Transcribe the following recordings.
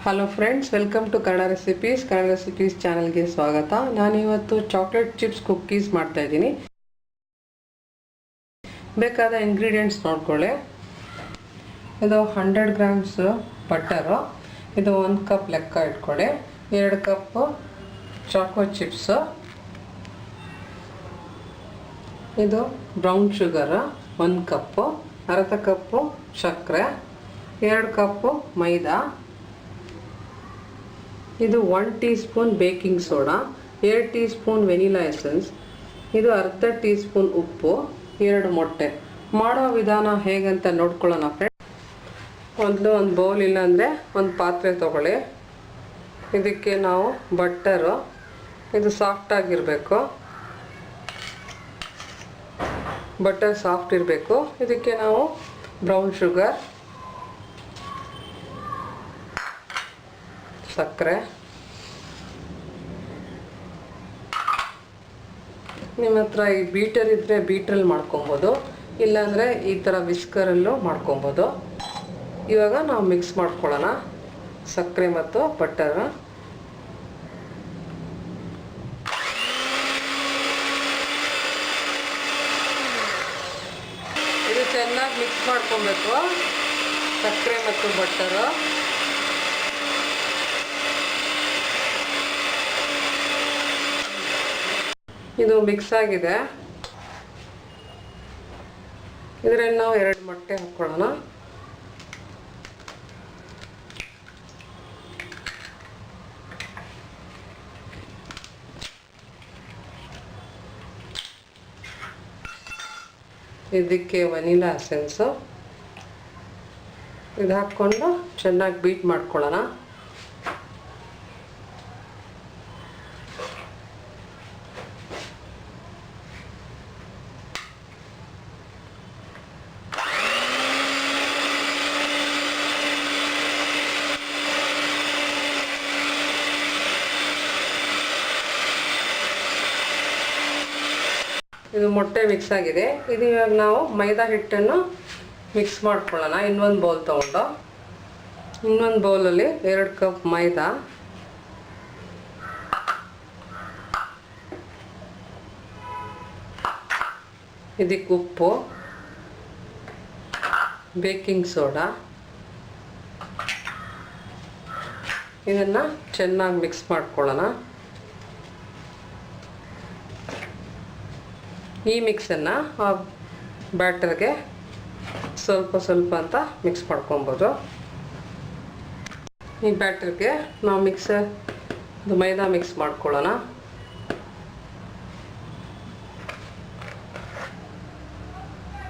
Hello friends, welcome to Kannada recipes ಚಾನಲ್ಗೆ ಸ್ವಾಗತ. ನಾನಿವತ್ತು ಚಾಕ್ಲೇಟ್ ಚಿಪ್ಸ್ ಕುಕ್ಕೀಸ್ ಮಾಡ್ತಾ ಇದ್ದೀನಿ. ಬೇಕಾದ ಇಂಗ್ರೀಡಿಯೆಂಟ್ಸ್ ನೋಡ್ಕೊಳ್ಳಿ. ಇದು 100 ಗ್ರಾಮ್ಸ್ ಬಟರು, ಇದು 1 ಕಪ್ ಲೆಕ್ಕ ಇಟ್ಕೊಳ್ಳಿ. 2 ಕಪ್ಪು ಚಾಕೋ ಚಿಪ್ಸು, ಇದು ಬ್ರೌನ್ ಶುಗರ್ 1 ಕಪ್ಪು, ಅರ್ಧ ಕಪ್ಪು ಸಕ್ಕರೆ, 2 ಕಪ್ಪು ಮೈದಾ, ಇದು 1 tea spoon baking soda, 2 tea spoon vanilla essence, ಇದು ಅರ್ಧ ಟೀ ಸ್ಪೂನ್ ಉಪ್ಪು, 2 ಮೊಟ್ಟೆ. ಮಾಡೋ ವಿಧಾನ ಹೇಗಂತ ನೋಡ್ಕೊಳ್ಳೋಣ ಫ್ರೆಂಡ್. ಒಂದು ಬೌಲ್ ಇಲ್ಲಾಂದರೆ ಒಂದು ಪಾತ್ರೆ ತಗೊಳ್ಳಿ. ಇದಕ್ಕೆ ನಾವು ಬಟರು, ಇದು ಸಾಫ್ಟ್ ಆಗಿರಬೇಕು, ಬಟರ್ ಸಾಫ್ಟ್ ಇರಬೇಕು. ಇದಕ್ಕೆ ನಾವು ಬ್ರೌನ್ ಶುಗರ್, ಸಕ್ಕರೆ, ನಿಮ್ಮ ಹತ್ರ ಈ ಬೀಟರ್ ಇದ್ದರೆ ಬೀಟ್ರಲ್ಲಿ ಮಾಡ್ಕೊಬೋದು, ಇಲ್ಲಾಂದರೆ ಈ ಥರ ವಿಸ್ಕರಲ್ಲೂ ಮಾಡ್ಕೊಬೋದು. ಇವಾಗ ನಾವು ಮಿಕ್ಸ್ ಮಾಡ್ಕೊಳ್ಳೋಣ ಸಕ್ಕರೆ ಮತ್ತು ಬಟರ್. ಇದು ಚೆನ್ನಾಗಿ ಮಿಕ್ಸ್ ಮಾಡ್ಕೊಬೇಕು, ಸಕ್ಕರೆ ಮತ್ತು ಬಟರು. ಇದು ಮಿಕ್ಸ್ ಆಗಿದೆ. ಇದರಲ್ಲಿ ನಾವು 2 ಮೊಟ್ಟೆ ಹಾಕ್ಕೊಳ್ಳೋಣ. ಇದಕ್ಕೆ ವೆನಿಲಾ ಎಸೆನ್ಸು, ಇದು ಹಾಕ್ಕೊಂಡು ಚೆನ್ನಾಗಿ ಬೀಟ್ ಮಾಡ್ಕೊಳ್ಳೋಣ. ಇದು ಮೊಟ್ಟೆ ಮಿಕ್ಸ್ ಆಗಿದೆ. ಇದು ಇವಾಗ ನಾವು ಮೈದಾ ಹಿಟ್ಟನ್ನು ಮಿಕ್ಸ್ ಮಾಡ್ಕೊಳ್ಳೋಣ. ಇನ್ನೊಂದು ಬೌಲ್ ತೊಗೊಂಡು, ಇನ್ನೊಂದು ಬೌಲಲ್ಲಿ 2 ಕಪ್ ಮೈದಾ, ಇದಕ್ಕೆ ಉಪ್ಪು, ಬೇಕಿಂಗ್ ಸೋಡಾ, ಇದನ್ನು ಚೆನ್ನಾಗಿ ಮಿಕ್ಸ್ ಮಾಡ್ಕೊಳ್ಳೋಣ. ಈ ಮಿಕ್ಸನ್ನು ಆ ಬ್ಯಾಟರ್ಗೆ ಸ್ವಲ್ಪ ಸ್ವಲ್ಪ ಅಂತ ಮಿಕ್ಸ್ ಮಾಡ್ಕೊಬೋದು. ಈ ಬ್ಯಾಟರ್ಗೆ ನಾವು ಮೈದಾ ಮಿಕ್ಸ್ ಮಾಡ್ಕೊಳ್ಳೋಣ.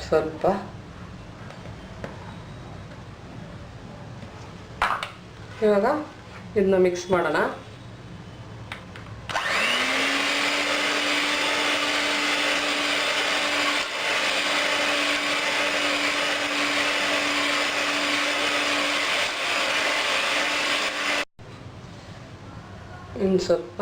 ಸ್ವಲ್ಪ ಇವಾಗ ಇದನ್ನ ಮಿಕ್ಸ್ ಮಾಡೋಣ. ಇನ್ನು ಸ್ವಲ್ಪ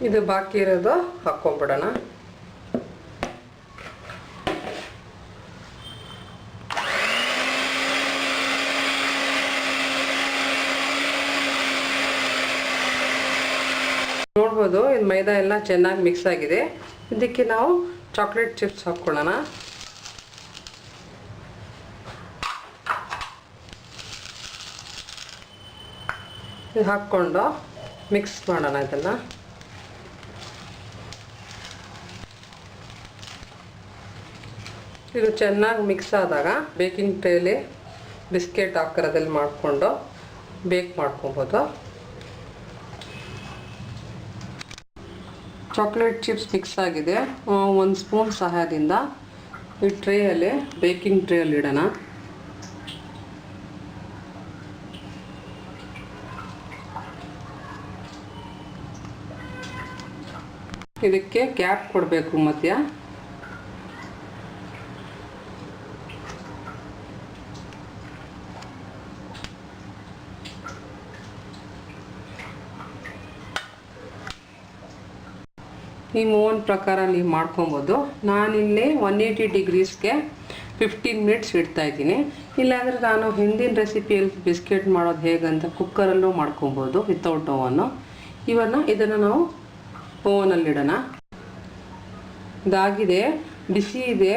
ಇದು ಬಾಕಿ ಇರೋದು ಹಾಕ್ಕೊಂಡ್ಬಿಡೋಣ. ನೋಡ್ಬೋದು, ಇದು ಮೈದಾ ಎಲ್ಲ ಚೆನ್ನಾಗಿ ಮಿಕ್ಸ್ ಆಗಿದೆ. ಇದಕ್ಕೆ ನಾವು ಚಾಕ್ಲೇಟ್ ಚಿಪ್ಸ್ ಹಾಕ್ಕೊಳ್ಳೋಣ. ಇದು ಹಾಕ್ಕೊಂಡು ಮಿಕ್ಸ್ ಮಾಡೋಣ. ಇದನ್ನು ಇದು ಚೆನ್ನಾಗಿ ಮಿಕ್ಸ್ ಆದಾಗ ಬೇಕಿಂಗ್ ಟ್ರೇಲಿ ಬಿಸ್ಕೆಟ್ ಆಕಾರದಲ್ಲಿ ಮಾಡಿಕೊಂಡು ಬೇಕ್ ಮಾಡ್ಕೊಬೋದು. ಚಾಕ್ಲೇಟ್ ಚಿಪ್ಸ್ ಮಿಕ್ಸ್ ಆಗಿದೆ. 1 ಸ್ಪೂನ್ ಸಹಾಯದಿಂದ ಈ ಟ್ರೇಯಲ್ಲಿ, ಬೇಕಿಂಗ್ ಟ್ರೇಯಲ್ಲಿ ಇಡೋಣ. ಇದಕ್ಕೆ ಕ್ಯಾಪ್ ಕೊಡಬೇಕು ಮಧ್ಯ. ನಿಮ್ಮ ಓನ್ ಪ್ರಕಾರ ನೀವು ಮಾಡ್ಕೊಬೋದು. ನಾನಿಲ್ಲಿ 180 ಡಿಗ್ರೀಸ್ಗೆ 15 ಮಿನಿಟ್ಸ್ ಇಡ್ತಾಯಿದ್ದೀನಿ. ಇಲ್ಲಾಂದರೆ ನಾನು ಹಿಂದಿನ ರೆಸಿಪಿಯಲ್ಲಿ ಬಿಸ್ಕೆಟ್ ಮಾಡೋದು ಹೇಗಂತ ಕುಕ್ಕರಲ್ಲೂ ಮಾಡ್ಕೊಬೋದು ವಿತೌಟ್ ಓವನ್ನು. ಇದನ್ನು ನಾವು ಓವನಲ್ಲಿಡೋಣ. ಇದಾಗಿದೆ, ಬಿಸಿ ಇದೆ.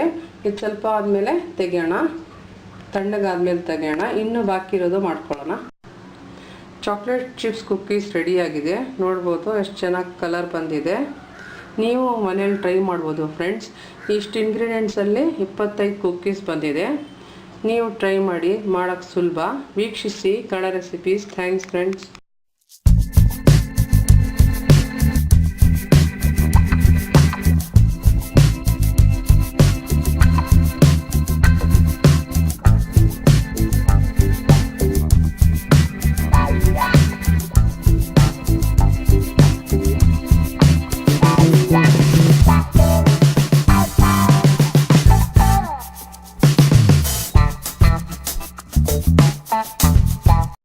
ಇದು ಸ್ವಲ್ಪ ಆದಮೇಲೆ ತೆಗೆಯೋಣ, ತಣ್ಣಗಾದ್ಮೇಲೆ ತೆಗೆಯೋಣ. ಇನ್ನೂ ಬಾಕಿ ಇರೋದು ಮಾಡ್ಕೊಳ್ಳೋಣ. ಚಾಕ್ಲೇಟ್ ಚಿಪ್ಸ್ ಕುಕ್ಕೀಸ್ ರೆಡಿಯಾಗಿದೆ. ನೋಡ್ಬೋದು ಎಷ್ಟು ಚೆನ್ನಾಗಿ ಕಲರ್ ಬಂದಿದೆ. ನೀವು ಮನೇಲಿ ಟ್ರೈ ಮಾಡ್ಬೋದು ಫ್ರೆಂಡ್ಸ್. ಇಷ್ಟು ಇಂಗ್ರೀಡಿಯೆಂಟ್ಸಲ್ಲಿ 25 ಕುಕ್ಕೀಸ್ ಬಂದಿದೆ. ನೀವು ಟ್ರೈ ಮಾಡಿ, ಮಾಡೋಕ್ಕೆ ಸುಲಭ. ವೀಕ್ಷಿಸಿ ಕನ್ನಡ ರೆಸಿಪೀಸ್. Thanks friends.